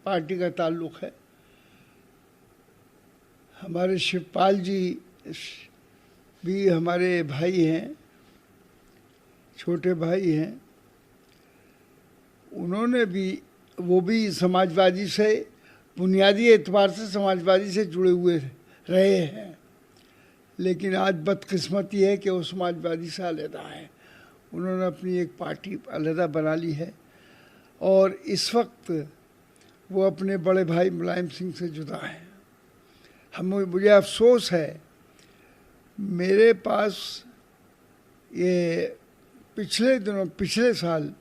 Party का ताल्लुक़ है। हमारे शिवपाल जी भी हमारे भाई हैं, छोटे भाई हैं। उन्होंने भी, वो भी समाजवादी से, बुनियादी एतबार से समाजवादी से जुड़े हुए रहे हैं, लेकिन आज बदकिस्मती है कि वो समाजवादी से अलहदा है। उन्होंने अपनी एक पार्टी अलहदा बना ली है और इस वक्त वो अपने बड़े भाई मुलायम सिंह से जुदा हैं। मुझे अफसोस है, मेरे पास ये पिछले साल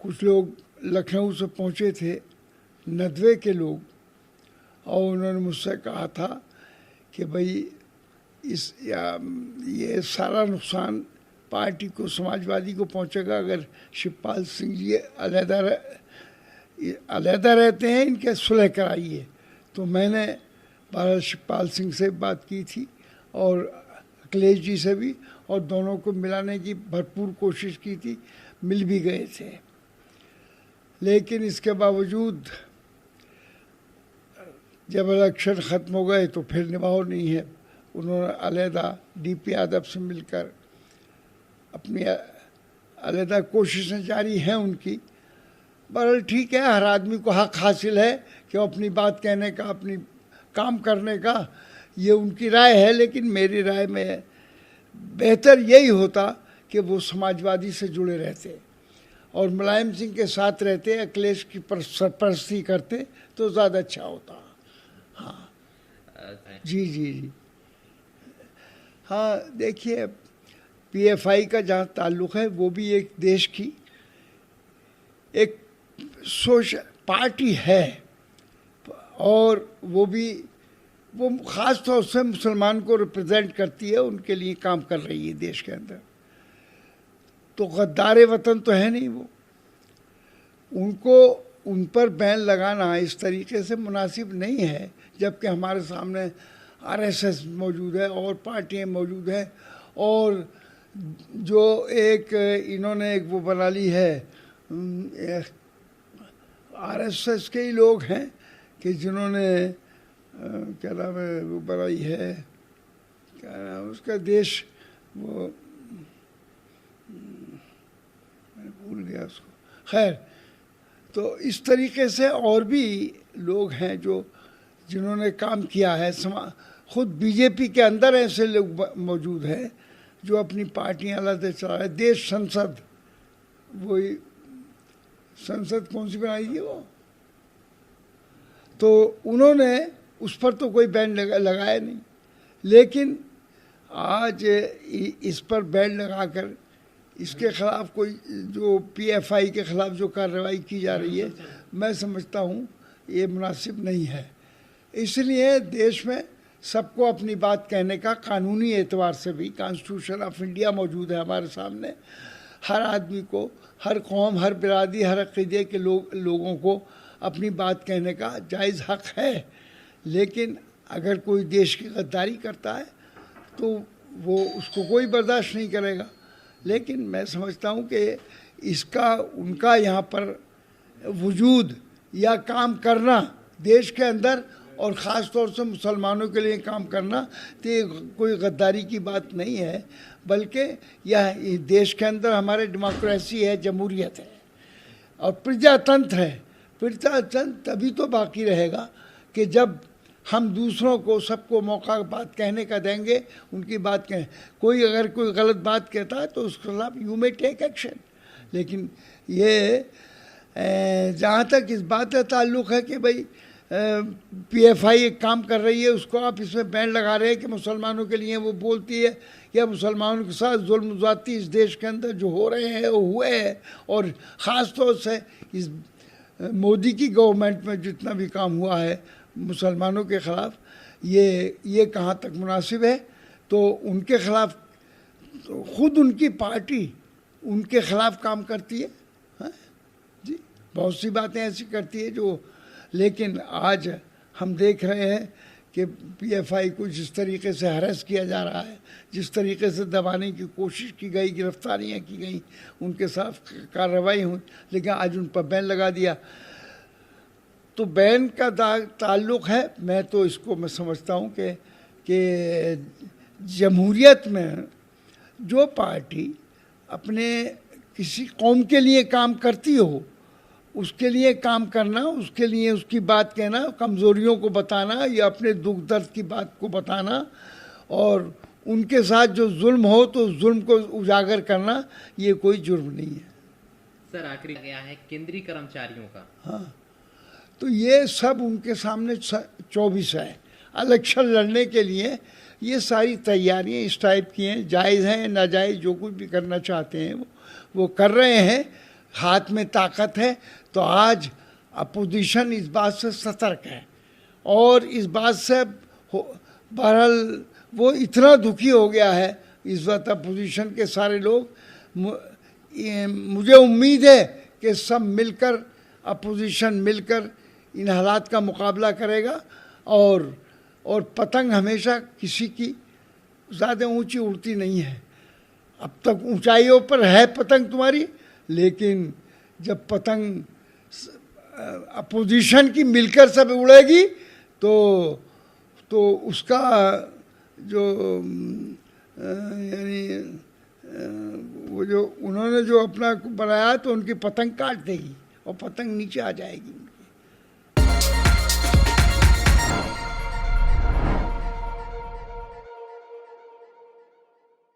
कुछ लोग लखनऊ से पहुँचे थे, नदवे के लोग, और उन्होंने मुझसे कहा था कि भाई ये सारा नुकसान पार्टी को, समाजवादी को पहुंचेगा अगर शिवपाल सिंह जी अलहदा रहते हैं, इनके सुलह कराइए। तो मैंने बहरहाल शिवपाल सिंह से बात की थी और अखिलेश जी से भी, और दोनों को मिलाने की भरपूर कोशिश की थी, मिल भी गए थे। लेकिन इसके बावजूद जब इलेक्शन ख़त्म हो गए तो फिर निभाव नहीं है। उन्होंने अलहदा डीपी यादव से मिलकर अपनी अलहदा कोशिशें जारी हैं उनकी। बहरहाल ठीक है, हर आदमी को हक हासिल है कि वो अपनी बात कहने का, अपनी काम करने का, ये उनकी राय है। लेकिन मेरी राय में बेहतर यही होता कि वो समाजवादी से जुड़े रहते और मुलायम सिंह के साथ रहते, अखिलेश की सरपरस्ती करते तो ज़्यादा अच्छा होता। हाँ जी जी जी। हाँ देखिए, पीएफआई का जहाँ ताल्लुक़ है, वो भी एक देश की एक पार्टी है, और वो ख़ास तौर से मुसलमान को रिप्रेजेंट करती है, उनके लिए काम कर रही है देश के अंदर। तो गद्दार वतन तो है नहीं वो, उनको उन पर बैन लगाना इस तरीके से मुनासिब नहीं है, जबकि हमारे सामने आरएसएस मौजूद है और पार्टियाँ मौजूद हैं, और जो एक इन्होंने एक वो बना ली है, आरएसएस के ही लोग हैं कि जिन्होंने क्या नाम है वो बनाई है, क्या नाम उसका देश, वो मैं भूल गया उसको। खैर, तो इस तरीके से और भी लोग हैं जिन्होंने काम किया है। खुद बीजेपी के अंदर ऐसे लोग मौजूद हैं जो अपनी पार्टियां अलग चला रहे। देश संसद, वही संसद कौन सी बनाई थी वो, तो उन्होंने उस पर तो कोई बैन लगाया नहीं, लेकिन आज इस पर बैन लगाकर इसके ख़िलाफ़ कोई जो पीएफआई के ख़िलाफ़ जो कार्रवाई की जा रही है, मैं समझता हूँ ये मुनासिब नहीं है। इसलिए देश में सबको अपनी बात कहने का कानूनी एतबार से भी, कॉन्स्टिट्यूशन ऑफ इंडिया मौजूद है हमारे सामने, हर आदमी को, हर कौम, हर बिरादरी, हर अक़ीदे के लोगों को अपनी बात कहने का जायज़ हक़ है। लेकिन अगर कोई देश की गद्दारी करता है तो वो उसको कोई बर्दाश्त नहीं करेगा। लेकिन मैं समझता हूँ कि इसका उनका यहाँ पर वजूद या काम करना देश के अंदर, और ख़ास तौर से मुसलमानों के लिए काम करना, तो ये कोई गद्दारी की बात नहीं है, बल्कि यह देश के अंदर हमारे डेमोक्रेसी है, जमहूरियत है और प्रजातंत्र है। प्रजातंत्र तभी तो बाकी रहेगा कि जब हम दूसरों को, सबको मौका बात कहने का देंगे, उनकी बात कहें। अगर कोई गलत बात कहता है तो उसके खिलाफ यू मे टेक एक्शन। लेकिन ये जहाँ तक इस बात का ताल्लुक़ है कि भाई पीएफआई एक काम कर रही है, उसको आप इसमें बैन लगा रहे हैं कि मुसलमानों के लिए वो बोलती है, या मुसलमानों के साथ जुल्म ज़्यादती इस देश के अंदर जो हो रहे हैं वो हुए हैं, और ख़ास तौर से इस मोदी की गवर्नमेंट में जितना भी काम हुआ है मुसलमानों के ख़िलाफ़, ये कहाँ तक मुनासिब है। तो उनके ख़िलाफ़ तो ख़ुद उनकी पार्टी उनके ख़िलाफ़ काम करती है, हाँ जी, बहुत सी बातें ऐसी करती है जो। लेकिन आज हम देख रहे हैं कि पीएफआई को जिस तरीके से हरास किया जा रहा है, जिस तरीके से दबाने की कोशिश की गई, गिरफ्तारियां की गई, उनके साथ कार्रवाई हुई, लेकिन आज उन पर बैन लगा दिया। तो बैन का ताल्लुक़ है, मैं तो इसको मैं समझता हूँ कि जमहूरियत में जो पार्टी अपने किसी कौम के लिए काम करती हो, उसके लिए काम करना, उसके लिए उसकी बात कहना, कमज़ोरियों को बताना या अपने दुख दर्द की बात को बताना, और उनके साथ जो जुल्म हो तो जुल्म को उजागर करना, ये कोई जुर्म नहीं है। सर आखिरी गया है केंद्रीय कर्मचारियों का। हाँ, तो ये सब उनके सामने 24 है। इलेक्शन लड़ने के लिए ये सारी तैयारियां इस टाइप की हैं, जायज़ हैं नाजायज़, जो कुछ भी करना चाहते हैं वो कर रहे हैं, हाथ में ताकत है। तो आज अपोजिशन इस बात से सतर्क है और इस बात से बहरहाल वो इतना दुखी हो गया है इस वक्त अपोजिशन के सारे लोग। मुझे उम्मीद है कि सब मिलकर, अपोजिशन मिलकर इन हालात का मुकाबला करेगा और पतंग हमेशा किसी की ज़्यादा ऊंची उड़ती नहीं है। अब तक ऊंचाइयों पर है पतंग तुम्हारी, लेकिन जब पतंग अपोजिशन की मिलकर सब उड़ेगी तो उसका जो यानी वो जो उन्होंने जो अपना बनाया तो उनकी पतंग काट देगी और पतंग नीचे आ जाएगी।